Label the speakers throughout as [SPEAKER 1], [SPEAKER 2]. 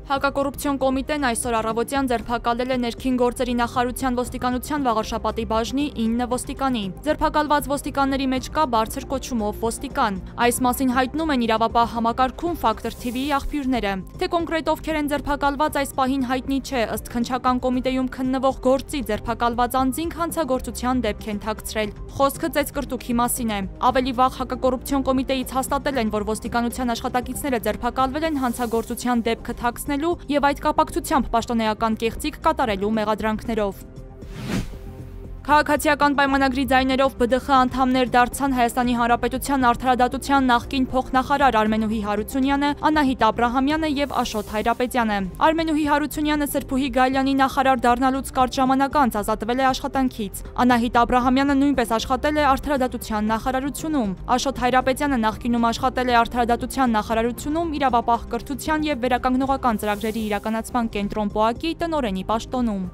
[SPEAKER 1] Հակակոռուպցիոն կոմիտեն այսօր առավոտյան ձերբակալել է ներքին գործերի նախարարության ոստիկանության Վաղարշապատի բաժնի 9 ոստիկանի։ Ձերբակալված ոստիկանների մեջ կա բարձր կոչումով ոստիկան։ Այս մասին հայտնում են իրավապահ համակարգում Factor TV-ի աղբյուրները։ Թե կոնկրետ ովքեր են ձերբակալված այս պահին հայտնի չէ, ըստ քննչական կոմիտեում քննվող գործի ձերբակալված անձինք հանցագործության դեպք են թաքցրել։ Խոսքը ծեծկրտուքի մասին է։ Ավելի վաղ հակակոռուպցիոն կոմիտեից հաստատել են, որ ոստիկանության աշխատակիցները ձերբակալվել են հանցագործության դեպքը թաքցնելու և այդ կապակցությամբ պաշտոնեական կեղծիք կատարելու մեղադրանքներով։ Քաղաքացիական պայմանագրի ձայներով ԲԴԽ անդամներ դարձան Հայաստանի Հանրապետության արդարադատության նախկին փոխնախարար Արմենուհի Հարությունյանը, Անահիտ Աբրահամյանը և Աշոտ Հայրապետյանը։ Արմենուհի Հարությունյանը Սրբուհի Գայլյանի նախարար դառնալուց կարճ ժամանակ անց ազատվել է աշխատանքից։ Անահիտ Աբրահամյանը նույնպես աշխատել է արդարադատության նախարարությունում։ Աշոտ Հայրապետյանը նախկինում աշխատել է արդարադատության նախարարությունում իրավապահ կրթության և վերականգնողական ծրագրերի իրականացման կենտրոն ՊՕԱԿ-ի տնօրենի պաշտոնում։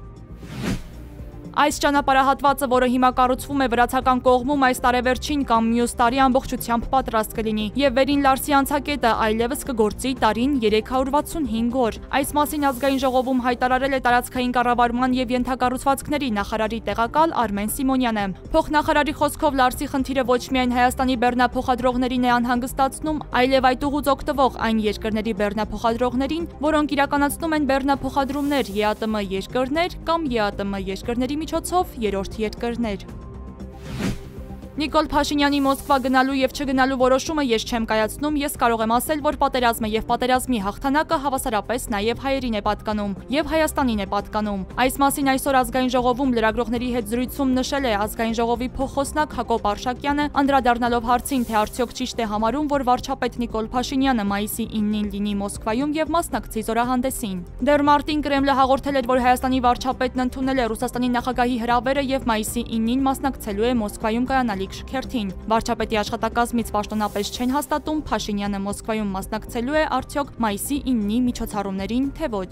[SPEAKER 1] Այս ճանապարհահատվածը, որը հիմա կառուցվում է վրացական կողմում, այս տարեվերջին կամ մյուս տարի ամբողջությամբ պատրաստ կլինի, և Վերին Լարսի անցակետը այլևս կգործի տարին 365 օր։ Այս մասին ազգային ժողովում հայտարարել է տարածքային կառավարման և ենթակառուցվածքների նախարարի տեղակալ Արմեն Սիմոնյանը։ Փոխնախարարի խոսքով Լարսի խնդիրը ոչ միայն Հայաստանի բեռնափոխադրողներին է անհանգստացնում, այլև այդ ուղուց օգտվող այն երկրների բեռնափոխադրողներին, որոնք իրականացնում են բեռնափոխադրումներ ԵԱՏՄ երկրներ կամ ԵԱՏՄ երկրների միջոցով երրորդ երկրներ։ Նիկոլ Փաշինյանի Մոսկվա գնալու և չգնալու որոշումը ես չեմ կայացնում, ես կարող եմ ասել, որ պատերազմը և պատերազմի հաղթանակը հավասարապես նաև հայերին է պատկանում և Հայաստանին է պատկանում։ Այս մասին այսօր ազգային ժողովում լրագրողների հետ զրույցում նշել է ազգային ժողովի փոխխոսնակ Հակոբ Արշակյանը, անդրադառնալով հարցին, թե արդյոք ճիշտ է համարում, որ վարչապետ Նիկոլ Փաշինյանը մայիսի 9-ին լինի Մոսկվայում և մասնակցի զորահանդեսին։ Դեռ մարտին Կրեմլը հաղորդել էր, որ Հայաստանի վարչապետն ընդունել է Ռուսաստանի նախագահի հրավերը և մայիսի 9-ին մասնակցելու է Մոսկվայում կայանալիք շքերթին։ Վարչապետի աշխատակազմից պաշտոնապես չեն հաստատում Փաշինյանը Մոսկվայում մասնակցելու է արդյոք մայիսի 9-ի միջոցառումներին, թե ոչ։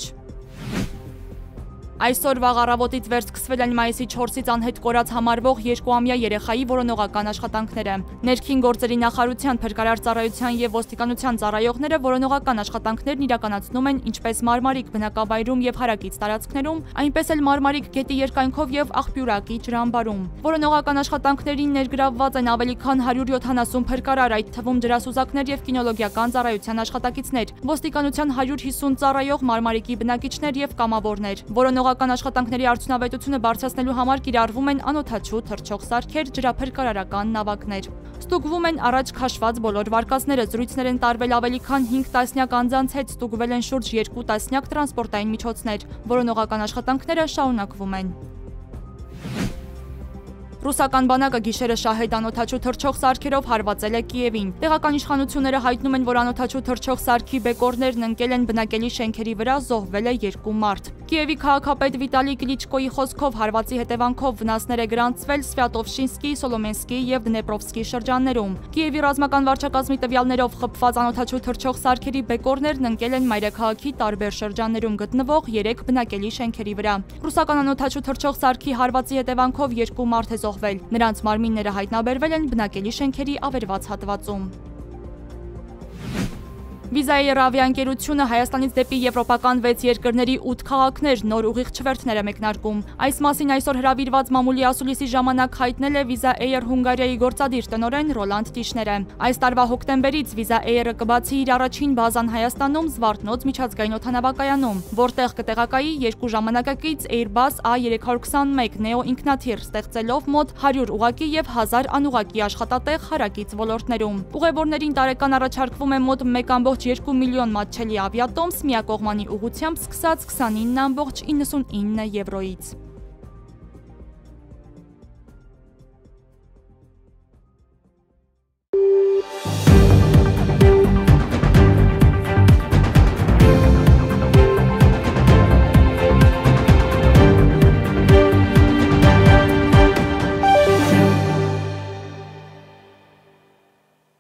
[SPEAKER 1] Այսօր վաղ առավոտից վեր սկսվել են մայիսի 4-ից անհետ կորած համարվող 2-ամյա երեխայի որոնողական աշխատանքները։ Ներքին գործերի նախարարության փրկարար ծառայության և ոստիկանության ծառայողները որոնողական աշխատանքներն իրականացնում են ինչպես Մարմարիկ բնակավայրում և հարակից տարածքներում, այնպես էլ Մարմարիկ գետի երկայնքով և Աղբյուրակի ջրամբարում։ Որոնողական աշխատանքներին ներգրավված են ավելի քան 170 փրկարար, այդ թվում ջրասուզակներ և կինոլոգիական ծառայության աշխատակիցներ, ոստիկանության 150 ծառայող, Մարմարիկի բնակիչներ և կամավորներ։ Որոնողական աշխատանքների արդյունավետությունը բարձրացնելու համար կիրառվում են անօդաչու թռչող սարքեր, ջրափրկարարական նավակներ։ Ստուգվում են առաջ քաշված բոլոր վարկածները, զրույցներ են տարվել ավելի քան 5 տասնյակ անձանց հետ, ստուգվել են շուրջ 2 տասնյակ տրանսպորտային միջոցներ։ Որոնողական աշխատանքները շարունակվում են։ Ռուսական բանակը գիշերը շահեդ անօդաչու թռչող սարքերով հարվածել է Կիևին։ Տեղական իշխանությունները հայտնում են, որ անօդաչու թռչող սարքի բեկորներն ընկել են բնակելի շենքերի վրա, զոհվել է 2 մարդ։ Կիևի քաղաքապետ Վիտալի Կլիչկոյի խոսքով հարվածի հետևանքով վնասներ է գրանցվել Սվյատովշինսկի, Սոլոմենսկի և Դնեպրովսկի շրջաններում։ Կիևի ռազմական վարչակազմի տվյալներով խփված անօդաչու թռչող սարքերի բեկորներն ընկել են մայրաքաղաքի տարբեր շրջաններում գտնվող 3 բնակելի շենքերի վրա։ Ռուսական անօդաչու թռչող սարքի հարվածի հետևանքով 2 մարդ է զոհվել։ Նրանց մարմինները հայտնաբերվել են բնակելի շենքերի ավերված հատվածում։ Վիզա Էյր ավիաընկերությունը Հայաստանից դեպի եվրոպական 6 երկրների 8 քաղաքներ նոր ուղիղ չվերթներ է մեկնարկում։ Այս մասին այսօր հրավիրված մամուլի ասուլիսի ժամանակ հայտնել է Վիզա Էյր Հունգարիայի գործադիր տնօրեն Ռոլանդ Տիշները։ Այս տարվա հոկտեմբերից Վիզա Էյրը կբացի իր առաջին բազան Հայաստանում Զվարթնոց միջազգային օդանավակայանում, որտեղ կտեղակայի 2 ժամանակակից Airbus A321 Neo ինքնաթիռ, ստեղծելով մոտ 100 ուղղակի և 1000 անուղղակի աշխատատեղ հարակից ոլորտներում։ Ուղևորներին տարեկան առաջարկվում է մոտ 1,2 միլիոն մատչելի ավիատոմս միակողմանի ուղղությամբ սկսած 29,99 եվրոից։